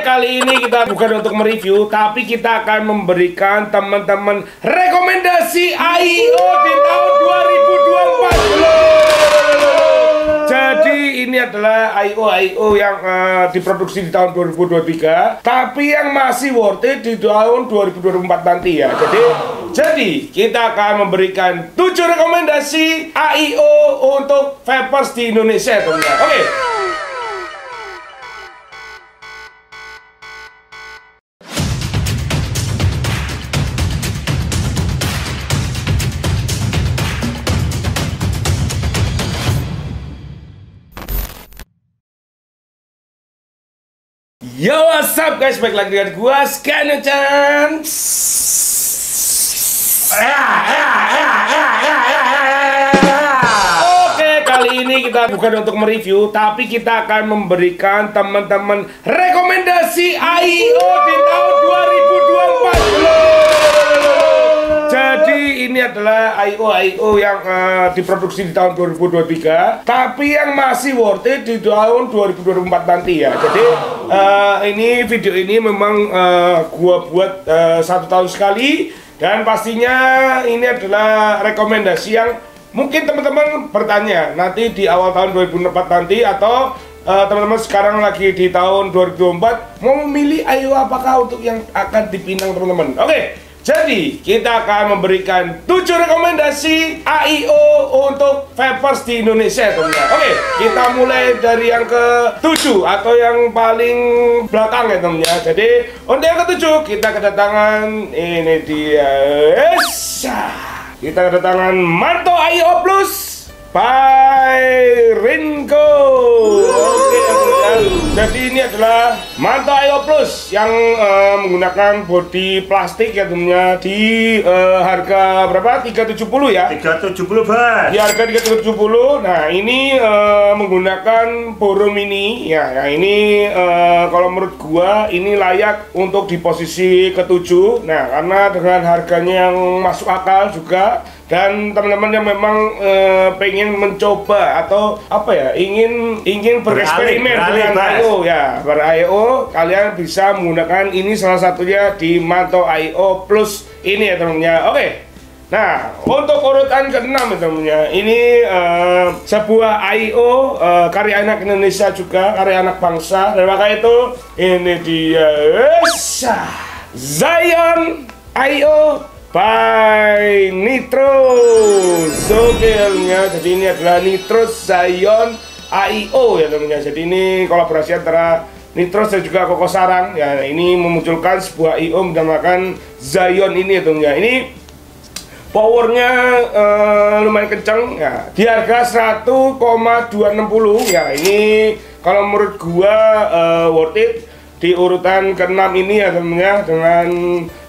kali ini kita bukan untuk mereview, tapi kita akan memberikan teman-teman rekomendasi AIO di tahun 2024. Jadi ini adalah AIO yang diproduksi di tahun 2023, tapi yang masih worth it di tahun 2024 nanti ya. Jadi kita akan memberikan 7 rekomendasi AIO untuk vapers di Indonesia teman-teman. Oke. Yo, what's up guys, balik lagi dengan gua Scanochan. Oke, kali ini kita bukan untuk mereview, tapi kita akan memberikan teman-teman rekomendasi AIO di tahun 2024. Jadi ini adalah AIO yang diproduksi di tahun 2023, tapi yang masih worth it di tahun 2024 nanti ya. Jadi ini video ini memang gua buat 1 tahun sekali, dan pastinya ini adalah rekomendasi yang mungkin teman-teman bertanya nanti di awal tahun 2024 nanti, atau teman-teman sekarang lagi di tahun 2024 mau memilih AIO apakah untuk yang akan dipinang teman-teman. Oke. Jadi, kita akan memberikan 7 rekomendasi AIO untuk vapers di Indonesia teman-teman. Oke, kita mulai dari yang ke-7 atau yang paling belakang ya teman-teman. Jadi, untuk yang ke-7 kita kedatangan ini dia. Kita kedatangan Manto AIO Plus by Rinko. Oke, teman-teman. Jadi ini adalah Manto AIO Plus yang menggunakan bodi plastik ya temennya, di harga berapa? 370 ya? 370 Bas. Di harga 370. Nah ini menggunakan boro mini ya. Nah ini kalau menurut gua ini layak untuk di posisi ke-7. Nah karena dengan harganya yang masuk akal juga, dan teman-teman yang memang pengen mencoba atau apa ya, ingin bereksperimen dengan AIO ya, ber-AIO, kalian bisa menggunakan ini salah satunya di Manto AIO Plus ini ya teman-teman. Oke. Nah, untuk urutan ke-6 ya teman-teman, ini sebuah AIO karya anak Indonesia juga, karya anak bangsa. Dan maka itu ini dia Zion AIO by Nitrous. Oke ya, jadi ini adalah Nitrous Zion AIO ya teman-teman. Jadi ini kolaborasi antara Nitrous dan juga Koko Sarang ya. Ini memunculkan sebuah AIO menamakan Zion ini ya teman-teman. Ini powernya lumayan kencang ya. Di harga 1,260 ya. Ini kalau menurut gua worth it di urutan ke-6 ini ya teman-teman, dengan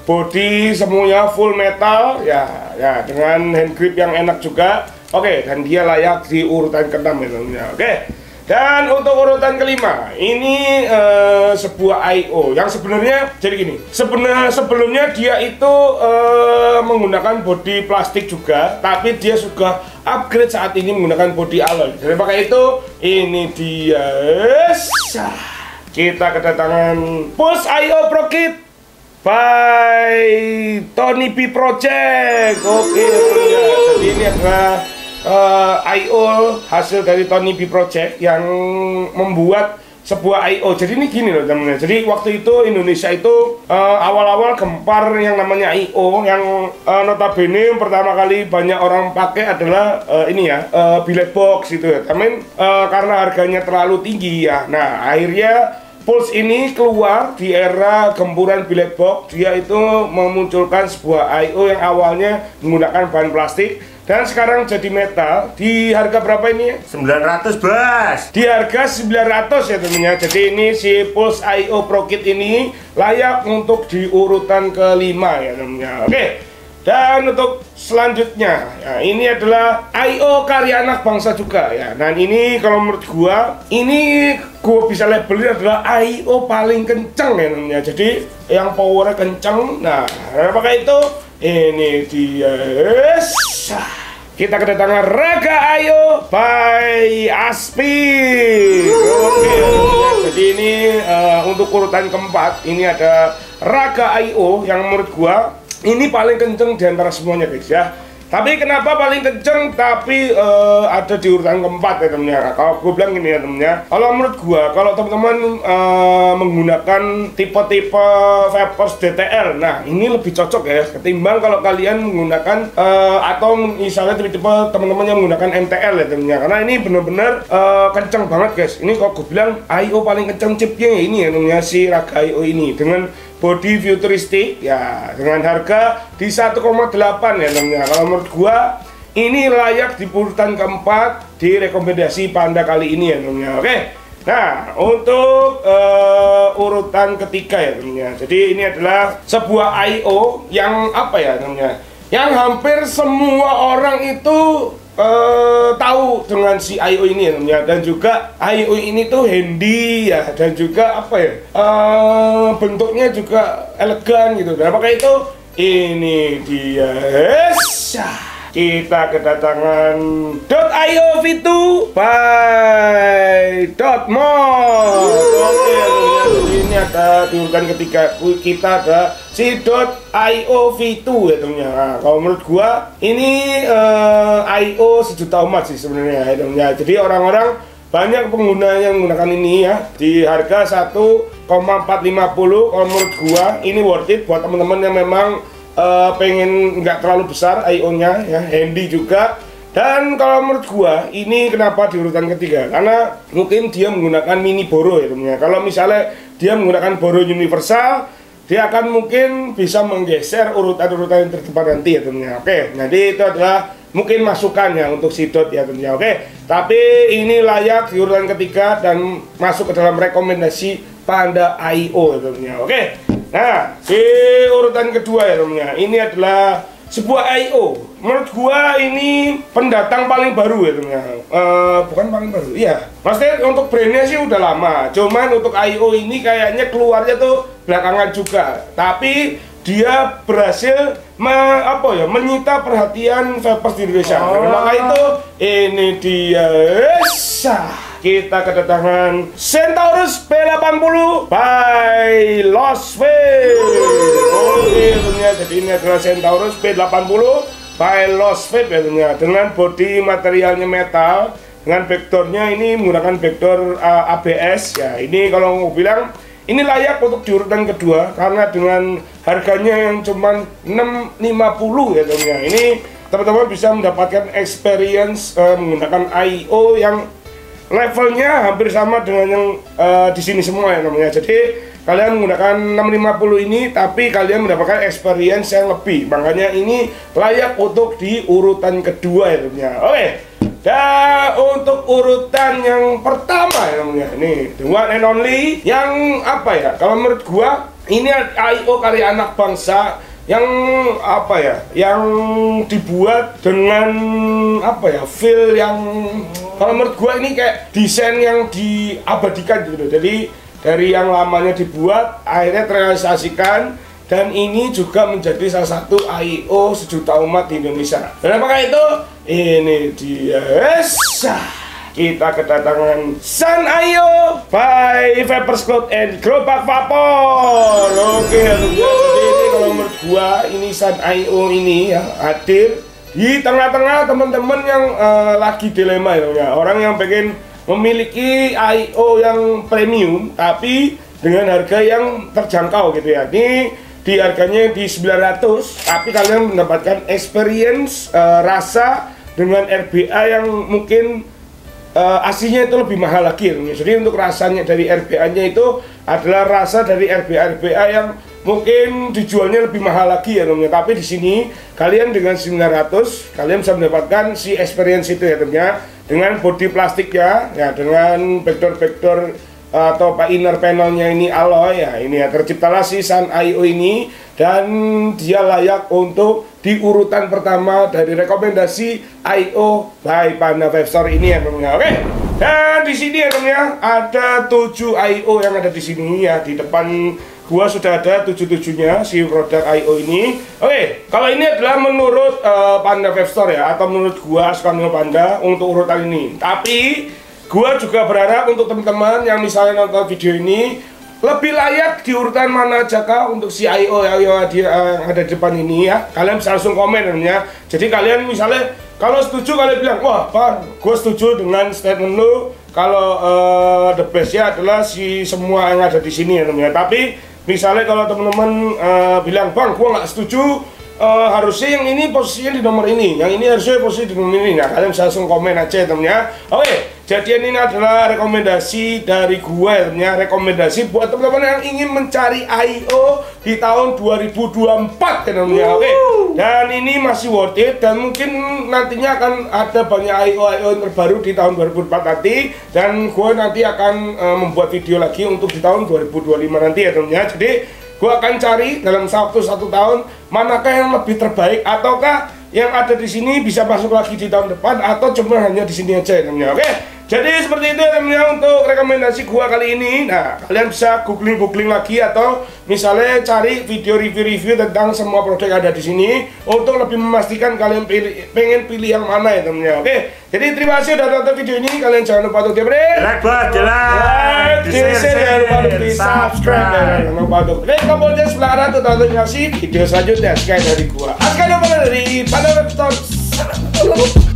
body semuanya full metal ya, dengan hand grip yang enak juga. Oke, dan dia layak di urutan ke-6 ya teman-teman. Oke. Dan untuk urutan ke-5 ini sebuah AIO yang sebenarnya jadi gini. Sebelumnya dia itu menggunakan body plastik juga, tapi dia sudah upgrade saat ini menggunakan body alloy. Jadi pakai itu ini dia. Kita kedatangan Pulse AIO Pro Kit by Tony B Project. Oke, ya. Jadi ini adalah AIO hasil dari Tony B Project yang membuat sebuah AIO. Jadi ini gini loh teman-teman. Jadi waktu itu Indonesia itu awal-awal gempar yang namanya AIO, yang notabene pertama kali banyak orang pakai adalah ini ya, billet box itu ya. Tapi karena harganya terlalu tinggi ya. Nah akhirnya Pulse ini keluar di era gempuran billet box. Dia itu memunculkan sebuah AIO yang awalnya menggunakan bahan plastik dan sekarang jadi metal. Di harga berapa ini? 900 Bas. Di harga 900 ya temennya. Jadi ini si Pulse AIO Pro Kit ini layak untuk di urutan ke-5 ya temennya. Oke. Dan untuk selanjutnya ya, ini adalah AIO karya anak bangsa juga ya. Dan ini kalau menurut gua, ini gua bisa labelnya adalah AIO paling kenceng ya namanya. Jadi yang powernya kenceng. Nah, apakah itu? Ini dia kita kedatangan Raga Ayo by Aspi. Oke, jadi ini untuk urutan keempat ini ada Raga Ayo yang menurut gua ini paling kenceng di antara semuanya guys ya. Tapi kenapa paling kenceng tapi ada di urutan keempat ya temennya. Kalau gue bilang gini ya temennya, kalau menurut gue kalau teman-teman menggunakan tipe-tipe Vapers DTL, nah ini lebih cocok ya ketimbang kalau kalian menggunakan atau misalnya tipe-tipe teman-teman yang menggunakan MTL ya temennya. Karena ini bener-bener kenceng banget guys. Ini kalau gue bilang IO paling kenceng chipnya ini ya temennya, si Raga IO ini dengan body futuristik ya, dengan harga di 1,8 ya temennya. Kalau menurut gua ini layak di urutan keempat di rekomendasi Panda kali ini ya temennya. Oke, nah untuk urutan ketiga ya temennya, jadi ini adalah sebuah IO yang apa ya temennya, yang hampir semua orang itu tahu dengan si IO ini ya, dan juga IO ini tuh handy ya, dan juga apa ya, bentuknya juga elegan gitu. Dan apakah itu? Ini dia, kita kedatangan .io V2 by .mod. Oke, jadi ini ada di urutan ketiga kita ada si .io V2 ya temennya. Nah, kalau menurut gua ini IO sejuta umat sih sebenarnya ya temennya. Jadi orang-orang banyak pengguna yang menggunakan ini ya di harga 1,450. Kalau menurut gua ini worth it buat teman-teman yang memang pengen nggak terlalu besar IO-nya ya, handy juga. Dan kalau menurut gua ini kenapa di urutan ketiga, karena mungkin dia menggunakan mini boro ya temennya. Kalau misalnya dia menggunakan boro universal, dia akan mungkin bisa menggeser urutan-urutan yang terdepan nanti ya temennya. Oke, jadi itu adalah mungkin masukannya untuk si Dot ya temennya. Oke, tapi ini layak di urutan ketiga dan masuk ke dalam rekomendasi Panda IO ya temennya. Oke, nah di urutan kedua ya temennya, ini adalah sebuah IO. Menurut gua ini pendatang paling baru ya temennya. Bukan paling baru, iya. Maksudnya untuk brandnya sih udah lama. Cuman untuk IO ini kayaknya keluarnya tuh belakangan juga. Tapi dia berhasil menyita perhatian vapers di Indonesia. Maka itu ini dia. Kita kedatangan Centaurus P80 by Lost Vape. Oke, ternyata jadi ini adalah Centaurus P80 by Lost Vape ya ternyata, dengan body materialnya metal, dengan backdoornya ini menggunakan backdoor ABS ya. Ini kalau mau bilang ini layak untuk di urutan kedua karena dengan harganya yang cuma 650 ya temennya. Ini teman-teman bisa mendapatkan experience menggunakan IO yang levelnya hampir sama dengan yang di sini semua ya namanya. Jadi kalian menggunakan 650 ini tapi kalian mendapatkan experience yang lebih. Makanya ini layak untuk di urutan kedua ya namanya. Oke. Dan untuk urutan yang pertama ya namanya, ini the one and only yang apa ya? Kalau menurut gua ini IO karya anak bangsa yang apa ya, yang dibuat dengan apa ya, feel yang kalau menurut gua ini kayak desain yang diabadikan gitu. Jadi dari yang lamanya dibuat akhirnya terrealisasikan, dan ini juga menjadi salah satu IO sejuta umat di Indonesia. Dan apakah itu? Ini dia, kita kedatangan Sun IO by Vapers Cloud and Gerobak Vapor. Oke, jadi ini kalau menurut gua ini Sun IO ini ya hadir di tengah-tengah teman-teman yang lagi dilema ya, orang yang pengen memiliki IO yang premium tapi dengan harga yang terjangkau gitu ya. Ini di harganya di 900 tapi kalian mendapatkan experience rasa dengan RBA yang mungkin aslinya itu lebih mahal lagi ya. Jadi untuk rasanya dari RBA-nya itu adalah rasa dari RBA yang mungkin dijualnya lebih mahal lagi ya teman-teman. Tapi di sini kalian dengan 900 kalian bisa mendapatkan si experience itu ya teman-teman, dengan body plastiknya ya, dengan backdoor atau inner panelnya ini alloy ya. Ini ya terciptalah si Sun IO ini, dan dia layak untuk di urutan pertama dari rekomendasi IO by Panda Vape Store ini ya teman-teman. Oke. Dan di sini ya teman-teman ada 7 IO yang ada di sini ya, di depan gua sudah ada 77-nya si produk I/O ini. Oke, kalau ini adalah menurut Panda Vape Store ya, atau menurut gua Scorpio Panda untuk urutan ini. Tapi gua juga berharap untuk teman-teman yang misalnya nonton video ini lebih layak di urutan mana aja kah untuk si I/O yang ada di depan ini ya. Kalian bisa langsung komen ya. Jadi kalian misalnya kalau setuju kalian bilang, wah Pak, gue setuju dengan statement lu. Kalau the bestnya adalah si semua yang ada di sini ya teman-teman. Tapi misalnya kalau teman-teman bilang, bang, gue nggak setuju, harusnya yang ini posisinya di nomor ini, yang ini harusnya posisi di nomor ini. Nah, kalian bisa langsung komen aja ya teman-teman. Oke, jadi ini adalah rekomendasi dari gue ya teman-teman. Rekomendasi buat teman-teman yang ingin mencari I/O di tahun 2024 ya teman-teman. Oke, dan ini masih worth it dan mungkin nantinya akan ada banyak I/O yang terbaru di tahun 2024 nanti, dan gue nanti akan membuat video lagi untuk di tahun 2025 nanti ya teman-teman. Jadi gue akan cari dalam waktu 1 tahun manakah yang lebih terbaik, ataukah yang ada di sini bisa masuk lagi di tahun depan, atau cuma hanya di sini aja ya teman-teman. Oke, jadi seperti itu ya teman-teman untuk rekomendasi gua kali ini. Nah, kalian bisa googling lagi atau misalnya cari video review tentang semua produk yang ada di sini untuk lebih memastikan kalian pengen pilih yang mana ya teman-teman. Oke, jadi terima kasih udah nonton video ini. Kalian jangan lupa untuk like buat like, jangan lupa untuk di subscribe, jangan lupa untuk klik tombol di sebelah kanan untuk notifikasi video selanjutnya. Sekian dari gua, Aska dari Panda Vape Store.